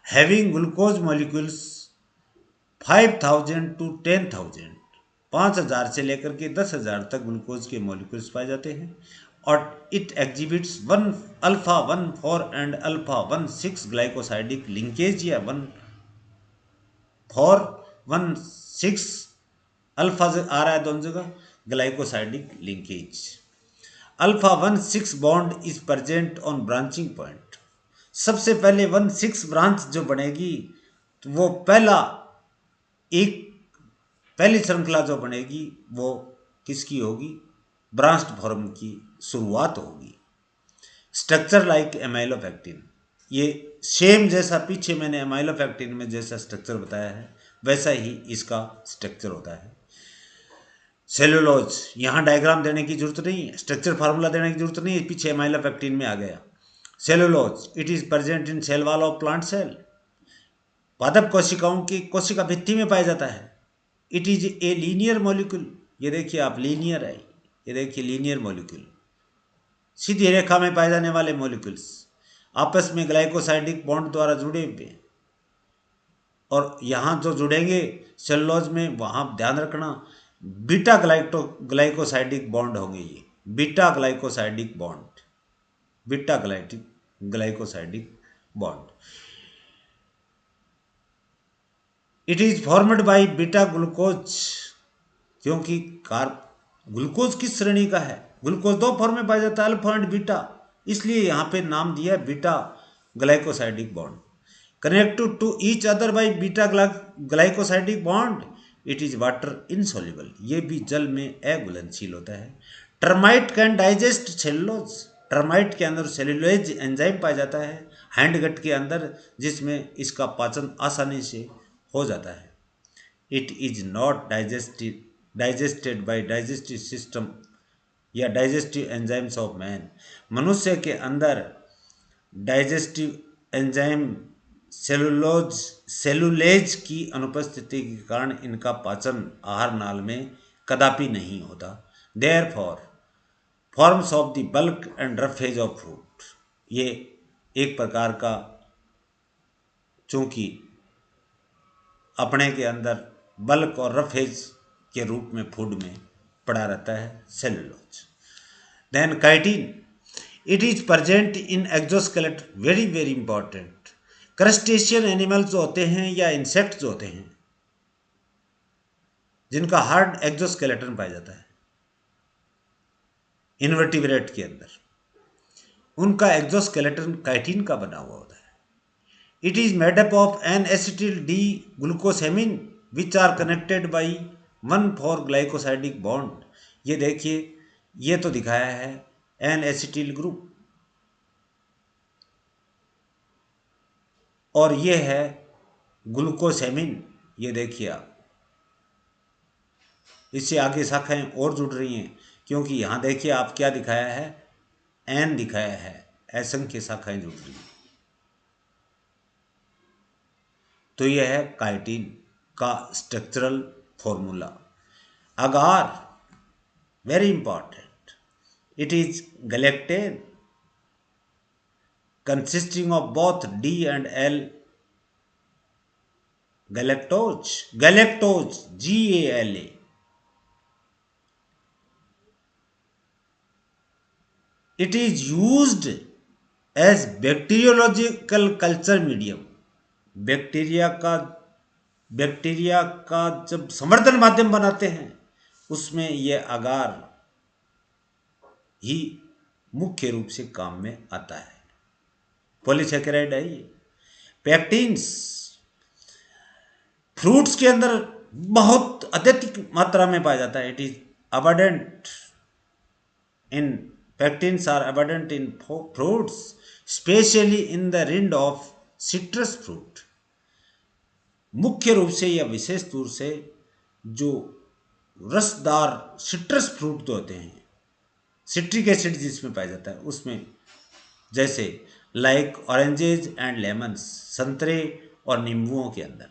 हैविंग ग्लूकोज मॉलिक्यूल्स 5000 to 10,000, 5000 से लेकर के 10,000 तक ग्लूकोज के मॉलिक्यूल्स पाए जाते हैं। और it exhibits 1 alpha 1,4 and alpha 1,6 glycosidic linkage, या 1,4 1,6 अल्फा आ रहा है दोनों जगह, glycosidic linkage. Alpha 1,6 bond is present on branching point. सबसे पहले 1,6 ब्रांच जो बनेगी तो वो पहली श्रृंखला जो बनेगी वो किसकी होगी? ब्रांच्ड फॉर्म की शुरुआत होगी। स्ट्रक्चर लाइक एमाइलोपेक्टिन, ये सेम जैसा पीछे मैंने एमाइलोपेक्टिन में जैसा स्ट्रक्चर बताया है वैसा ही इसका स्ट्रक्चर होता है। सेलुलोज, यहाँ डायग्राम देने की जरूरत नहीं है, स्ट्रक्चर फार्मूला देने की जरूरत नहीं है, पीछे एमाइलोपेक्टिन में आ गया। Cellulose it is present in cell wall of plant cell, पादप कोशिकाओं की कोशिका भित्ति में पाया जाता है। It is a linear molecule, ये देखिए आप, लीनियर है, ये देखिए लीनियर मॉलिक्यूल, सीधी रेखा में पाए जाने वाले मॉलिक्यूल्स आपस में ग्लाइकोसाइडिक बॉन्ड द्वारा जुड़े हुए। और यहाँ जो जुड़ेंगे सेलुलोज में, वहाँ ध्यान रखना बीटा ग्लाइकोसाइडिक बॉन्ड होंगे, ये beta glycosidic bond, beta glycosidic bond. It is formed by beta glucose, क्योंकि ग्लूकोज किस श्रेणी का है? ग्लूकोज दो फॉर्म में पाया जाता है, अल्फा एंड बीटा, इसलिए यहाँ पे नाम दिया है beta glycosidic bond. Connected to each other by beta glycosidic bond, it is water insoluble, ये भी जल में अघुलनशील होता है। Termite can digest cellulose, termite के अंदर सेलुलोज एंजाइम पाया जाता है हैंडगट के अंदर, जिसमें इसका पाचन आसानी से हो जाता है। It is not digested by digestive system या डाइजेस्टिव एंजाइम्स ऑफ मैन, मनुष्य के अंदर डाइजेस्टिव एंजाइम सेलुलेज की अनुपस्थिति के कारण इनका पाचन आहार नाल में कदापि नहीं होता। Therefore forms of the bulk and roughage of fruit, ये एक प्रकार का, चूंकि अपने के अंदर बल्क और रफेज के रूप में फूड में पड़ा रहता है cellulose. Then chitin, it is present in exoskeleton, very very important. Crustacean animals जो होते हैं या इंसेक्ट जो होते हैं जिनका हार्ड एक्सोस्केलेटन पाया जाता है इनवर्टिब्रेट के अंदर, उनका एक्सोस्केलेटन काइटिन का बना हुआ होता है। It is made up of N acetyl D glucosamine which are connected by 1,4 glycosidic bond. ये देखिए, ये तो दिखाया है एन एसिटिल ग्रुप, और ये है ग्लूकोसेमिन, ये देखिए आप, इससे आगे शाखाएं और जुड़ रही हैं, क्योंकि यहाँ देखिए आप क्या दिखाया है, एन दिखाया है, असंख्य शाखाएं जुड़ रही हैं। तो यह है काइटिन का structural formula. Agar, very important, it is galactan consisting of both D and L, galactose, GALA. It is used as bacteriological culture medium, bacteria का जब संवर्धन माध्यम बनाते हैं उसमें यह अगार ही मुख्य रूप से काम में आता है। पॉलीसेकेराइड है ये। पेक्टिन्स फ्रूट्स के अंदर बहुत अत्यधिक मात्रा में पाया जाता है। It is abundant in pectins are abundant in fruits specially in the rind of citrus fruit. मुख्य रूप से या विशेष रूप से जो रसदार सिट्रस फ्रूट जो होते हैं, सिट्रिक एसिड जिसमें पाया जाता है उसमें, जैसे लाइक ऑरेंजेज एंड लेमन्स, संतरे और नींबुओं के अंदर,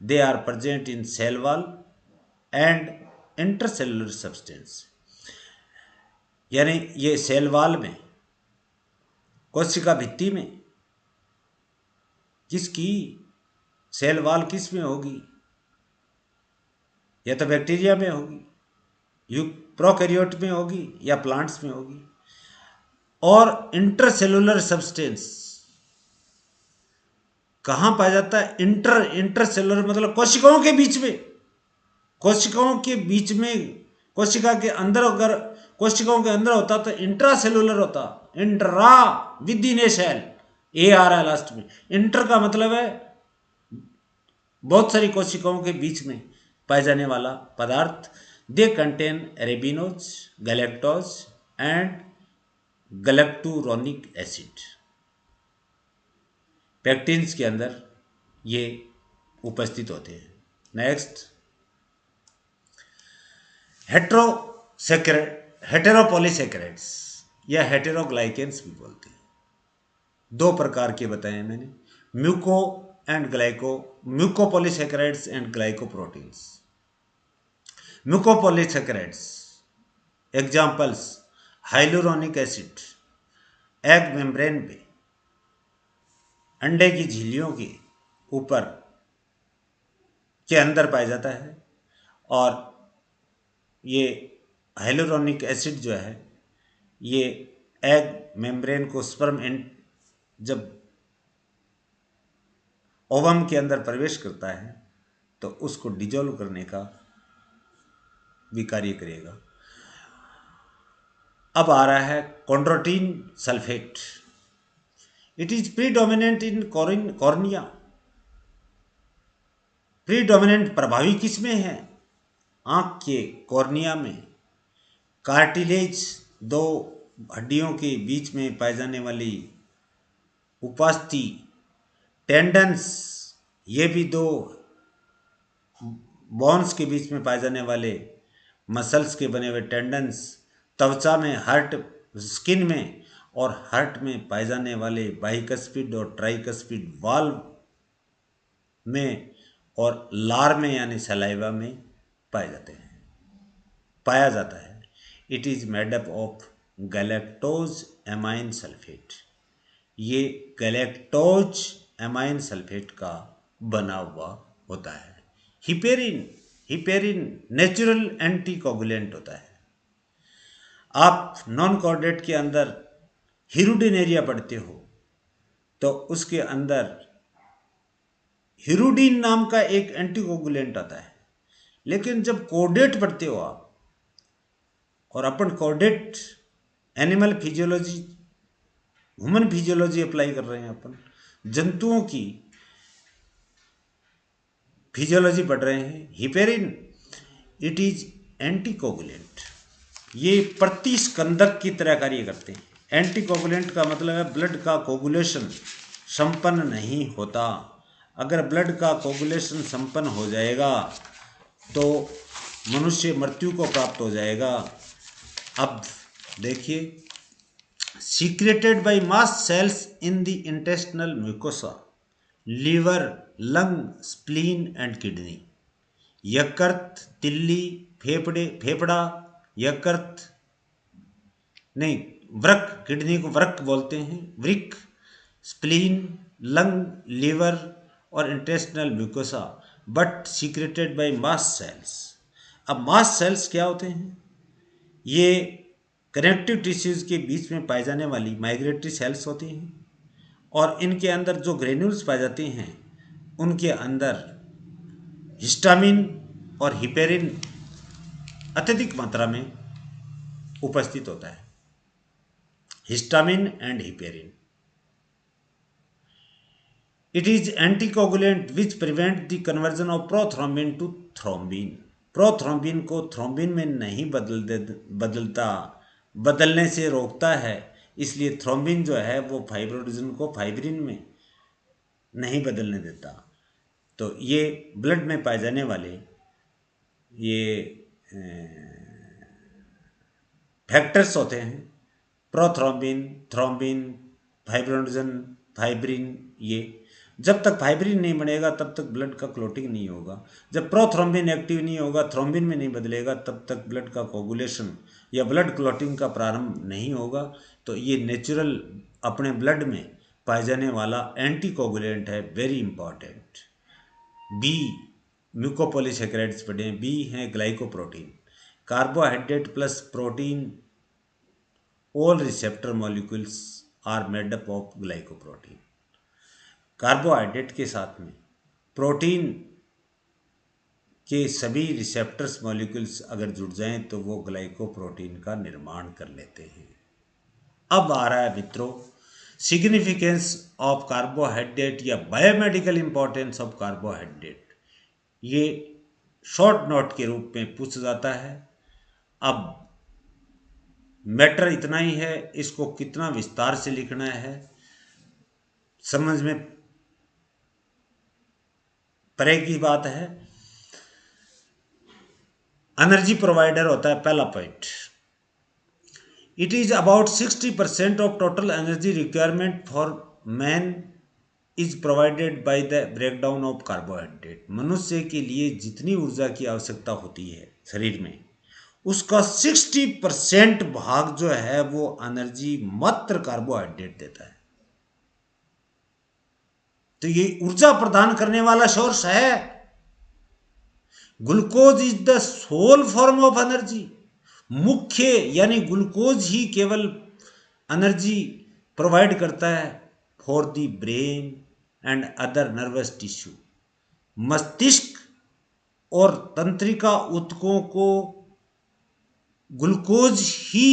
they are present in cell wall and intercellular substance. यानी ये सेल वॉल में, कोशिका भित्ति में, किसकी सेल वॉल किस में होगी? या तो बैक्टीरिया में होगी, प्रोकैरियोट में होगी या प्लांट्स में होगी। और इंटरसेलुलर सब्सटेंस कहां पाया जाता है? इंटरसेलुलर मतलब कोशिकाओं के बीच में। कोशिकाओं के बीच में, कोशिका के अंदर, अगर कोशिकाओं के अंदर होता तो इंट्रासेलुलर होता, intra within a cell, ए आ रहा है लास्ट में। इंटर का मतलब है बहुत सारी कोशिकाओं के बीच में पाए जाने वाला पदार्थ। They contain arabinose, galactose and galacturonic acid. Pectins के अंदर ये उपस्थित होते हैं। नेक्स्ट, हेटेरोपॉलीसेकेराइड्स या हेटेरोग्लाइकेन्स भी बोलते हैं। दो प्रकार के बताए मैंने, mucopolysaccharides and glycoproteins. Mucopolysaccharides examples, hyaluronic acid egg membrane पे, अंडे की झिल्लियों के ऊपर के अंदर पाया जाता है। और ये हाइलुरोनिक एसिड जो है ये एग मेम्ब्रेन को स्पर्म जब ओवम के अंदर प्रवेश करता है तो उसको डिजोल्व करने का भी कार्य करेगा। अब आ रहा है chondroitin sulphate. It is predominant in cornea. Predominant प्रभावी किसमें है? आंख के कॉर्निया में। कार्टिलेज, दो हड्डियों के बीच में पाई जाने वाली उपास्थि। टेंडन्स, ये भी दो बोन्स के बीच में पाए जाने वाले मसल्स के बने हुए टेंडन्स। त्वचा में, हार्ट, स्किन में और हार्ट में पाए जाने वाले बाइकस्पिड और ट्राइकस्पिड वाल्व में और लार में यानी सलाइवा में पाया जाता है। It is made up of galactose amine sulphate. ये गैलेक्टोज एमाइन सल्फेट का बना हुआ होता है। हिपेरिन नेचुरल एंटीकोगुलेंट होता है। आप नॉन कॉर्डेट के अंदर हिरुडिनेरिया पढ़ते हो तो उसके अंदर हिरुडिन नाम का एक एंटीकोगुलेंट आता है। लेकिन जब कॉर्डेट पढ़ते हो आप, और अपन chordate animal physiology, human physiology apply कर रहे हैं, अपन जंतुओं की फिजियोलॉजी पढ़ रहे हैं। Heparin, it is anticoagulant. ये प्रतिस्कंदक की तरह कार्य करते हैं। एंटीकोगुलेंट का मतलब है ब्लड का कोगुलेशन संपन्न नहीं होता। अगर ब्लड का कोगुलेशन संपन्न हो जाएगा तो मनुष्य मृत्यु को प्राप्त हो जाएगा। अब देखिए, secreted by mast cells in the intestinal mucosa, liver, lung, spleen and kidney. यकृत, तिल्ली, फेफड़ा, यकृत नहीं, वृक, किडनी को वृक बोलते हैं, वृक, स्प्लीन, लंग, लीवर और intestinal mucosa, but secreted by mast cells. अब मास्ट सेल्स क्या होते हैं? ये कनेक्टिव टिश्यूज के बीच में पाई जाने वाली माइग्रेटरी सेल्स होती हैं और इनके अंदर जो ग्रेन्यूल्स पाए जाते हैं उनके अंदर हिस्टामिन और हिपेरिन अत्यधिक मात्रा में उपस्थित होता है। Histamine and heparin, it is anticoagulant which prevent the conversion of prothrombin to thrombin. Prothrombin को थ्रोम्बिन में नहीं बदलने से रोकता है, इसलिए थ्रोम्बिन जो है वो फाइब्रोडिजन को फाइब्रिन में नहीं बदलने देता। तो ये ब्लड में पाए जाने वाले ये फैक्टर्स होते हैं, प्रोथ्रोम्बिन, थ्रोम्बिन, फाइब्रोडिजन, फाइब्रिन। ये जब तक फाइब्रिन नहीं बनेगा तब तक ब्लड का क्लोटिंग नहीं होगा। जब प्रोथ्रोम्बिन एक्टिव नहीं होगा, थ्रोम्बिन में नहीं बदलेगा, तब तक ब्लड का कोगुलेशन या ब्लड क्लोटिंग का प्रारंभ नहीं होगा। तो ये नेचुरल अपने ब्लड में पाए जाने वाला एंटी कोगुलेंट है, वेरी इंपॉर्टेंट। बी म्यूकोपॉलीसेकेराइड्स पढ़े हैं। बी है glycoprotein, carbohydrate plus protein, all receptor molecules are made up of glycoprotein. Carbohydrate के साथ में प्रोटीन के सभी रिसेप्टर्स मॉलिक्यूल्स अगर जुड़ जाएं तो वो ग्लाइकोप्रोटीन का निर्माण कर लेते हैं। अब आ रहा है मित्रों सिग्निफिकेंस ऑफ कार्बोहाइड्रेट या बायोमेडिकल इंपॉर्टेंस ऑफ कार्बोहाइड्रेट। ये शॉर्ट नोट के रूप में पूछा जाता है। अब मैटर इतना ही है, इसको कितना विस्तार से लिखना है समझ में परे की बात है। एनर्जी प्रोवाइडर होता है पहला point. It is about 60% of total energy requirement for man is provided by the breakdown of carbohydrate. मनुष्य के लिए जितनी ऊर्जा की आवश्यकता होती है शरीर में, उसका 60% भाग जो है वो एनर्जी मात्र कार्बोहाइड्रेट देता है। तो ये ऊर्जा प्रदान करने वाला सोर्स है। Glucose is the sole form of energy. मुख्य यानी ग्लूकोज ही केवल एनर्जी प्रोवाइड करता है for the brain and other nervous tissue. मस्तिष्क और तंत्रिका ऊतकों को ग्लूकोज ही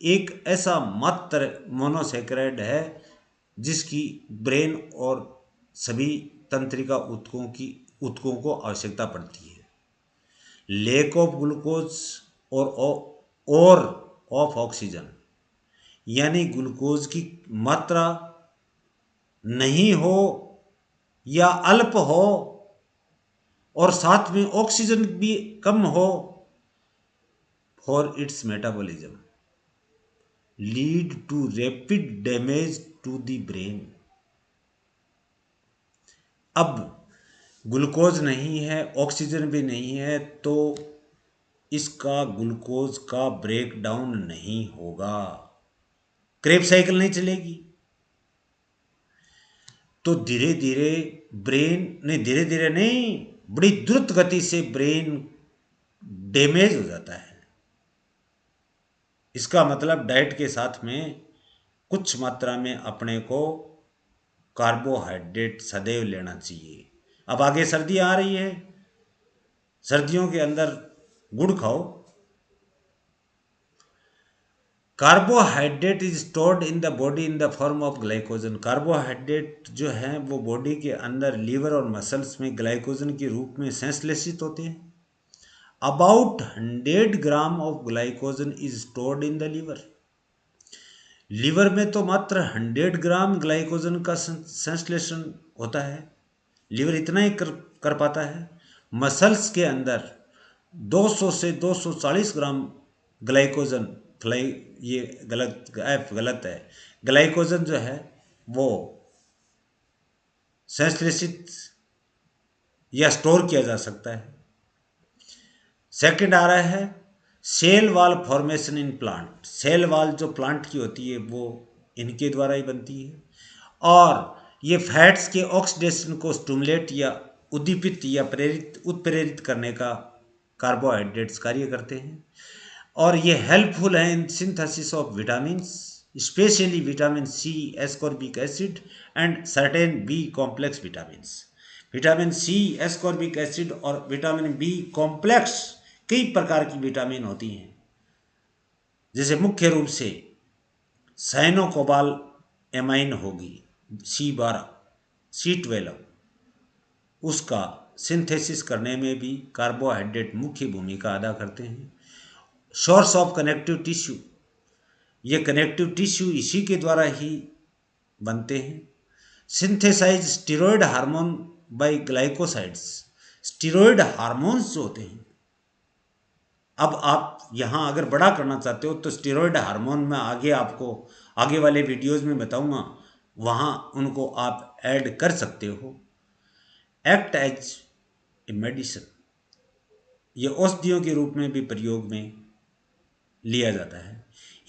एक ऐसा मात्र मोनोसेकेराइड है जिसकी ब्रेन और सभी तंत्रिका ऊतकों को आवश्यकता पड़ती है। लेक ऑफ ग्लूकोज और ऑफ ऑक्सीजन, यानी ग्लूकोज की मात्रा नहीं हो या अल्प हो और साथ में ऑक्सीजन भी कम हो, for its metabolism lead to rapid damage to the brain. अब ग्लूकोज नहीं है, ऑक्सीजन भी नहीं है, तो इसका ग्लूकोज का ब्रेक डाउन नहीं होगा, क्रेब्स साइकिल नहीं चलेगी। तो धीरे धीरे धीरे धीरे नहीं, बड़ी द्रुत गति से ब्रेन डैमेज हो जाता है। इसका मतलब डाइट के साथ में कुछ मात्रा में अपने को कार्बोहाइड्रेट सदैव लेना चाहिए। अब आगे सर्दी आ रही है, सर्दियों के अंदर गुड़ खाओ। Carbohydrate is stored in the body in the form of glycogen. Carbohydrate जो है वो बॉडी के अंदर लीवर और मसल्स में ग्लाइकोजन के रूप में संश्लेषित होते हैं। About 100 gram of glycogen is stored in the liver. Liver में तो मात्र 100 ग्राम ग्लाइकोजन का संश्लेषण होता है, लीवर इतना ही कर पाता है। मसल्स के अंदर 200 से 240 ग्राम ग्लाइकोजन, ये गलत है, ग्लाइकोजन जो है वो संश्लेषित या स्टोर किया जा सकता है। सेकंड आ रहा है cell wall formation in plant. Cell wall जो प्लांट की होती है वो इनके द्वारा ही बनती है, और ये फैट्स के ऑक्सीडेशन को स्टिमुलेट या उद्दीपित या उत्प्रेरित करने का कार्बोहाइड्रेट्स कार्य करते हैं, और ये हेल्पफुल है in synthesis of vitamins, specially vitamin C, ascorbic acid and certain B complex vitamins. Vitamin C, ascorbic acid और विटामिन बी कॉम्प्लेक्स कई प्रकार की विटामिन होती हैं, जैसे मुख्य रूप से साइनोकोबाल एमाइन होगी C12, C12, उसका सिंथेसिस करने में भी कार्बोहाइड्रेट मुख्य भूमिका अदा करते हैं। सोर्स ऑफ कनेक्टिव टिश्यू, ये कनेक्टिव टिश्यू इसी के द्वारा ही बनते हैं। Synthesize steroid hormone by glycosides, steroid hormones जो होते हैं, अब आप यहाँ अगर बड़ा करना चाहते हो तो स्टीरॉयड हार्मोन में आगे आपको आगे वाले वीडियोस में बताऊंगा, वहाँ उनको आप ऐड कर सकते हो। एक्ट एज ए मेडिसिन, ये औषधियों के रूप में भी प्रयोग में लिया जाता है।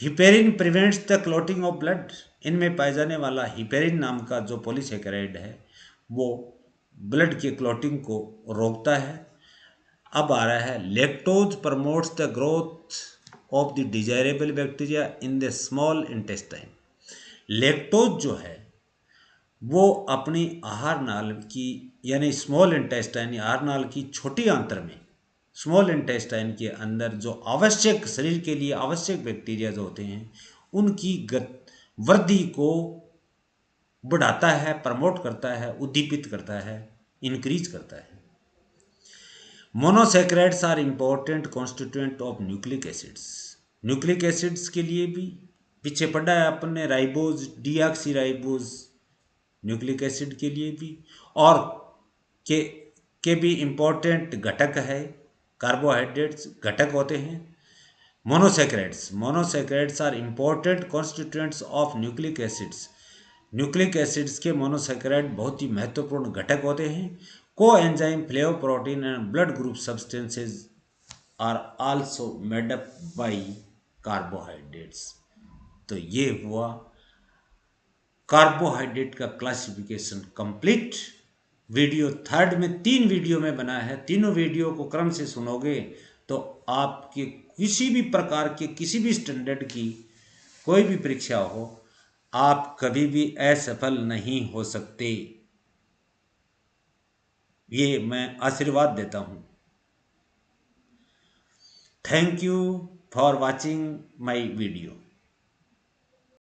Heparin prevents the clotting of blood, इनमें पाए जाने वाला हिपेरिन नाम का जो पॉलीसेकेराइड है वो ब्लड के क्लॉटिंग को रोकता है। अब आ रहा है lactose promotes the growth of the desirable bacteria in the small intestine. Lactose जो है वो अपनी आहार नाल की यानी स्मॉल इंटेस्टाइन आहार नाल की छोटी आंत्र में, स्मॉल इंटेस्टाइन के अंदर जो आवश्यक शरीर के लिए आवश्यक बैक्टीरिया जो होते हैं उनकी वृद्धि को बढ़ाता है, प्रमोट करता है, उद्दीपित करता है, इंक्रीज करता है। Monosaccharides are important constituent of nucleic acids, nucleic acids के लिए भी पीछे पढ़ा है अपन ने, ribose, deoxyribose nucleic acid के लिए भी, और के भी इम्पोर्टेंट घटक है, कार्बोहाइड्रेट्स घटक होते हैं। Monosaccharides are important constituents of nucleic acids, nucleic acids के मोनोसैकेराइड बहुत ही महत्वपूर्ण घटक होते हैं। Coenzyme, flavoprotein and blood group substances are also made up by carbohydrates. तो ये हुआ कार्बोहाइड्रेट का क्लासिफिकेशन कंप्लीट। वीडियो थर्ड में 3 वीडियो में बना है, तीनों वीडियो को क्रम से सुनोगे तो आपके किसी भी प्रकार के किसी भी स्टैंडर्ड की कोई भी परीक्षा हो, आप कभी भी असफल नहीं हो सकते, ये मैं आशीर्वाद देता हूँ। Thank you for watching my video.